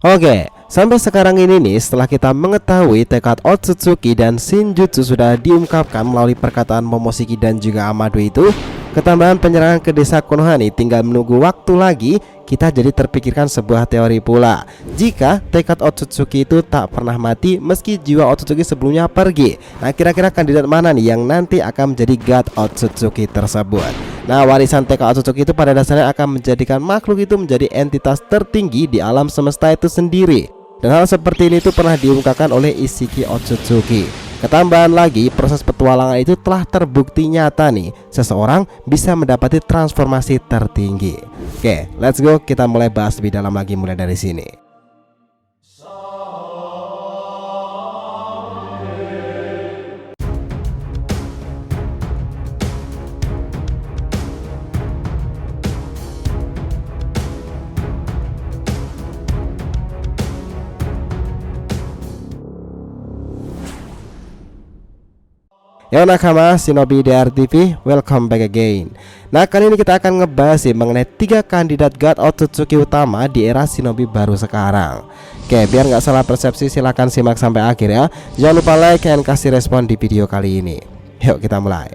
Oke, sampai sekarang ini nih, setelah kita mengetahui tekad Otsutsuki dan Shinjutsu sudah diungkapkan melalui perkataan Momoshiki dan juga Amado itu, ketambahan penyerangan ke desa Konoha nih tinggal menunggu waktu lagi. Kita jadi terpikirkan sebuah teori pula, jika tekad Otsutsuki itu tak pernah mati meski jiwa Otsutsuki sebelumnya pergi. Nah, kira-kira kandidat mana nih yang nanti akan menjadi God Otsutsuki tersebut? Nah, warisan tekad Otsutsuki itu pada dasarnya akan menjadikan makhluk itu menjadi entitas tertinggi di alam semesta itu sendiri. Dan hal seperti ini itu pernah diungkapkan oleh Isshiki Otsutsuki. Ketambahan lagi, proses petualangan itu telah terbukti nyata nih, seseorang bisa mendapati transformasi tertinggi. Oke, let's go, kita mulai bahas lebih dalam lagi mulai dari sini. Yo nakama, Shinobi DRTV, welcome back again. Nah, kali ini kita akan ngebahas mengenai 3 kandidat God Otsutsuki utama di era Shinobi baru sekarang. Oke, biar nggak salah persepsi silahkan simak sampai akhir ya. Jangan lupa like dan kasih respon di video kali ini. Yuk kita mulai.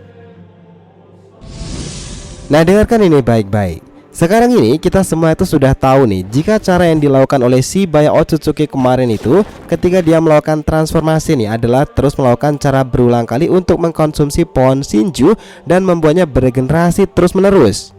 Nah, dengarkan ini baik-baik. Sekarang ini kita semua itu sudah tahu nih, jika cara yang dilakukan oleh Shibaya Otsutsuki kemarin itu ketika dia melakukan transformasi nih adalah terus melakukan cara berulang kali untuk mengkonsumsi pohon Shinju dan membuatnya beregenerasi terus menerus.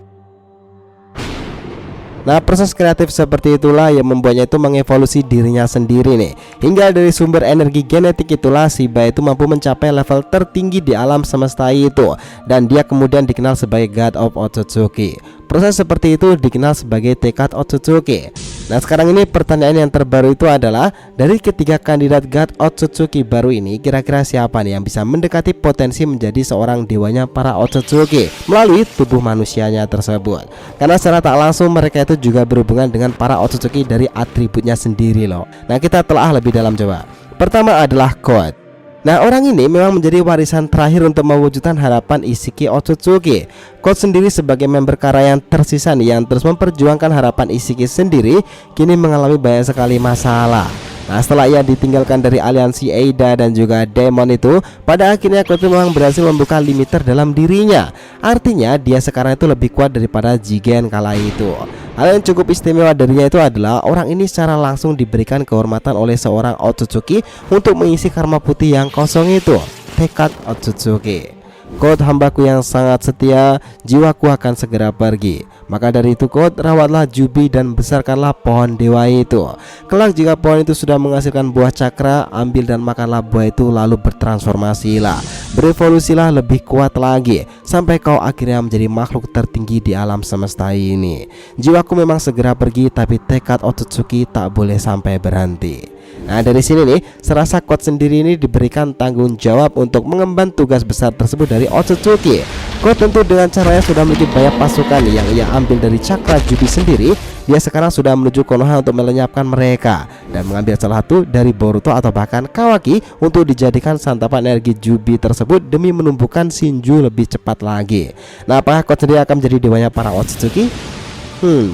Nah, proses kreatif seperti itulah yang membuatnya itu mengevolusi dirinya sendiri nih. Hingga dari sumber energi genetik itulah Shibaya itu mampu mencapai level tertinggi di alam semesta itu, dan dia kemudian dikenal sebagai God of Otsutsuki. Proses seperti itu dikenal sebagai tekad Otsutsuki. Nah, sekarang ini pertanyaan yang terbaru itu adalah, dari ketiga kandidat God Otsutsuki baru ini, kira-kira siapa nih yang bisa mendekati potensi menjadi seorang dewanya para Otsutsuki melalui tubuh manusianya tersebut? Karena secara tak langsung mereka itu juga berhubungan dengan para Otsutsuki dari atributnya sendiri loh. Nah, kita telah lebih dalam coba. Pertama adalah Code. Nah, orang ini memang menjadi warisan terakhir untuk mewujudkan harapan Isshiki Otsutsuki. Code sendiri sebagai member Kara yang tersisa nih, yang terus memperjuangkan harapan Isshiki sendiri, kini mengalami banyak sekali masalah. Nah, setelah ia ditinggalkan dari aliansi Eida dan juga Demon itu, pada akhirnya Code memang berhasil membuka limiter dalam dirinya. Artinya dia sekarang itu lebih kuat daripada Jigen kala itu. Hal yang cukup istimewa darinya itu adalah orang ini secara langsung diberikan kehormatan oleh seorang Otsutsuki untuk mengisi karma putih yang kosong itu, tekad Otsutsuki. Code, hambaku yang sangat setia, jiwaku akan segera pergi. Maka dari itu Code, rawatlah Jubi dan besarkanlah pohon dewa itu. Kelak jika pohon itu sudah menghasilkan buah cakra, ambil dan makanlah buah itu, lalu bertransformasilah, berevolusilah lebih kuat lagi, sampai kau akhirnya menjadi makhluk tertinggi di alam semesta ini. Jiwaku memang segera pergi, tapi tekad Otsutsuki tak boleh sampai berhenti. Nah, dari sini nih, serasa Code sendiri ini diberikan tanggung jawab untuk mengemban tugas besar tersebut dari Otsutsuki. Code tentu dengan caranya sudah memiliki banyak pasukan yang ia ambil dari cakra Jubi sendiri. Dia sekarang sudah menuju Konoha untuk melenyapkan mereka dan mengambil salah satu dari Boruto atau bahkan Kawaki untuk dijadikan santapan energi Jubi tersebut demi menumbuhkan Shinju lebih cepat lagi. Nah, apakah Code sendiri akan menjadi dewanya para Otsutsuki?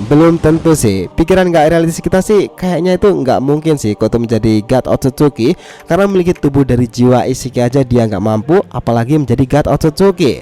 Belum tentu sih. Pikiran gak realistis kita sih kayaknya itu nggak mungkin sih Code menjadi God Otsutsuki, karena memiliki tubuh dari jiwa Isshiki aja dia nggak mampu, apalagi menjadi God Otsutsuki.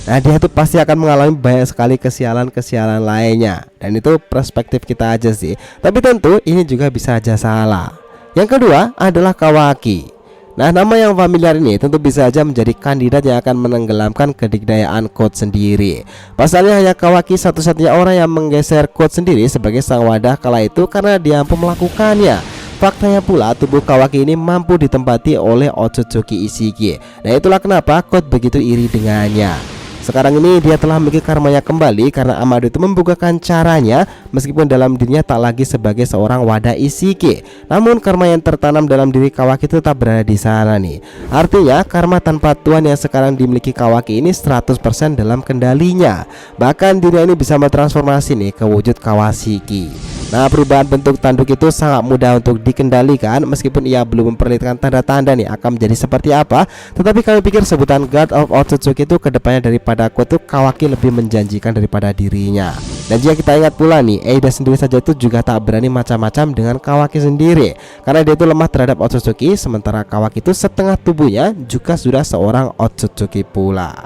Nah, dia itu pasti akan mengalami banyak sekali kesialan-kesialan lainnya, dan itu perspektif kita aja sih. Tapi tentu ini juga bisa aja salah. Yang kedua adalah Kawaki. Nah, nama yang familiar ini tentu bisa saja menjadi kandidat yang akan menenggelamkan kedikdayaan Code sendiri. Pasalnya hanya Kawaki satu-satunya orang yang menggeser Code sendiri sebagai sang wadah kala itu karena dia mampu melakukannya. Faktanya pula tubuh Kawaki ini mampu ditempati oleh Otsutsuki Isshiki. Nah, itulah kenapa Code begitu iri dengannya. Sekarang ini dia telah memiliki karmanya kembali karena Amado itu membukakan caranya, meskipun dalam dirinya tak lagi sebagai seorang wadah Isshiki. Namun karma yang tertanam dalam diri Kawaki itu tetap berada di sana nih. Artinya karma tanpa Tuhan yang sekarang dimiliki Kawaki ini 100% dalam kendalinya. Bahkan dirinya ini bisa bertransformasi nih ke wujud Kawashiki. Nah, perubahan bentuk tanduk itu sangat mudah untuk dikendalikan, meskipun ia belum memperlihatkan tanda-tanda nih akan menjadi seperti apa. Tetapi kami pikir sebutan God of Otsutsuki itu kedepannya daripada daripada quote itu Kawaki lebih menjanjikan daripada dirinya. Dan jika kita ingat pula nih, Eida sendiri saja itu juga tak berani macam-macam dengan Kawaki sendiri, karena dia itu lemah terhadap Otsutsuki, sementara Kawaki itu setengah tubuhnya juga sudah seorang Otsutsuki pula.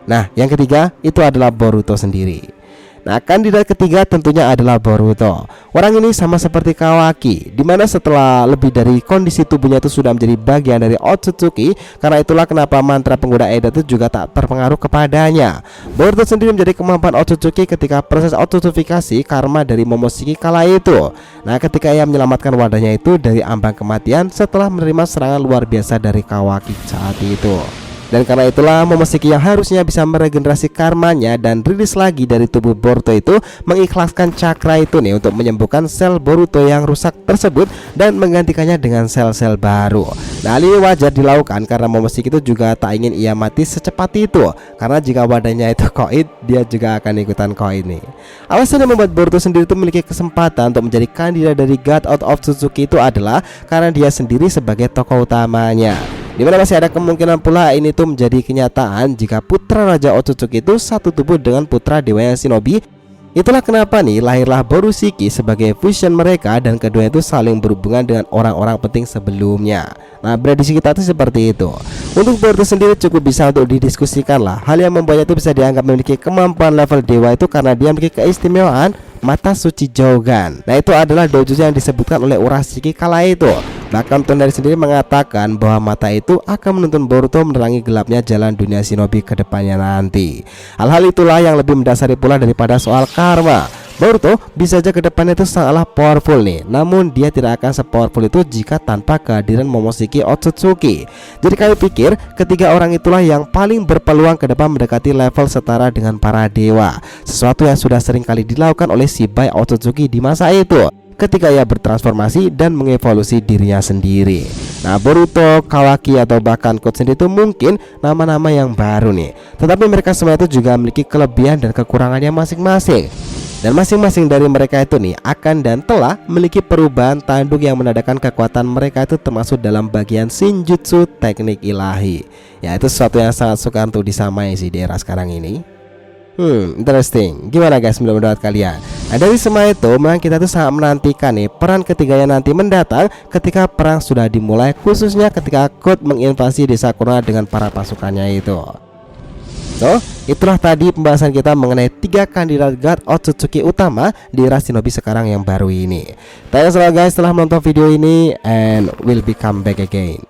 Nah, yang ketiga itu adalah Boruto sendiri. Nah, kandidat ketiga tentunya adalah Boruto. Orang ini sama seperti Kawaki, dimana setelah lebih dari kondisi tubuhnya itu sudah menjadi bagian dari Otsutsuki. Karena itulah kenapa mantra pengguna Eida itu juga tak terpengaruh kepadanya. Boruto sendiri menjadi kemampuan Otsutsuki ketika proses Otsutsufikasi karma dari Momoshiki kala itu. Nah, ketika ia menyelamatkan wadahnya itu dari ambang kematian setelah menerima serangan luar biasa dari Kawaki saat itu. Dan karena itulah Momoshiki yang harusnya bisa meregenerasi karmanya dan rilis lagi dari tubuh Boruto itu mengikhlaskan cakra itu nih untuk menyembuhkan sel Boruto yang rusak tersebut dan menggantikannya dengan sel-sel baru. Nah, hal ini wajar dilakukan karena Momoshiki itu juga tak ingin ia mati secepat itu, karena jika wadahnya itu koid, dia juga akan ikutan koid nih. Alasan yang membuat Boruto sendiri itu memiliki kesempatan untuk menjadi kandidat dari God Out of Tsutsuki itu adalah karena dia sendiri sebagai tokoh utamanya. Dimana masih ada kemungkinan pula ini tuh menjadi kenyataan jika putra Raja Otsutsuki itu satu tubuh dengan putra Dewa Shinobi. Itulah kenapa nih lahirlah Borushiki sebagai fusion mereka, dan kedua itu saling berhubungan dengan orang-orang penting sebelumnya. Nah, prediksi kita itu seperti itu. Untuk Boruto sendiri cukup bisa untuk didiskusikan lah. Hal yang membuatnya itu bisa dianggap memiliki kemampuan level dewa itu karena dia memiliki keistimewaan mata suci Jogan. Nah, itu adalah dojutsu yang disebutkan oleh Urashiki kala itu. Bahkan Tonari sendiri mengatakan bahwa mata itu akan menuntun Boruto menerangi gelapnya jalan dunia shinobi ke depannya nanti. Hal-hal itulah yang lebih mendasari pula daripada soal karma. Boruto bisa saja ke depannya itu sangatlah powerful nih, namun dia tidak akan sepowerful itu jika tanpa kehadiran Momoshiki Otsutsuki. Jadi kami pikir ketiga orang itulah yang paling berpeluang ke depan mendekati level setara dengan para dewa, sesuatu yang sudah sering kali dilakukan oleh Shibai Otsutsuki di masa itu ketika ia bertransformasi dan mengevolusi dirinya sendiri. Nah, Boruto, Kawaki atau bahkan Code sendiri itu mungkin nama-nama yang baru nih, tetapi mereka semua itu juga memiliki kelebihan dan kekurangannya masing-masing. Dan masing-masing dari mereka itu nih akan dan telah memiliki perubahan tanduk yang menandakan kekuatan mereka itu termasuk dalam bagian Shinjutsu teknik ilahi. Ya, itu sesuatu yang sangat sukar untuk disamai sih di era sekarang ini. Interesting. Gimana guys menurut kalian? Nah, dari semua itu memang kita tuh sangat menantikan nih peran ketiganya nanti mendatang ketika perang sudah dimulai, khususnya ketika Code menginvasi desa Konoha dengan para pasukannya itu. So, itulah tadi pembahasan kita mengenai 3 kandidat God Otsutsuki utama di era shinobi sekarang yang baru ini. Thanks a lot guys telah menonton video ini, and we'll be come back again.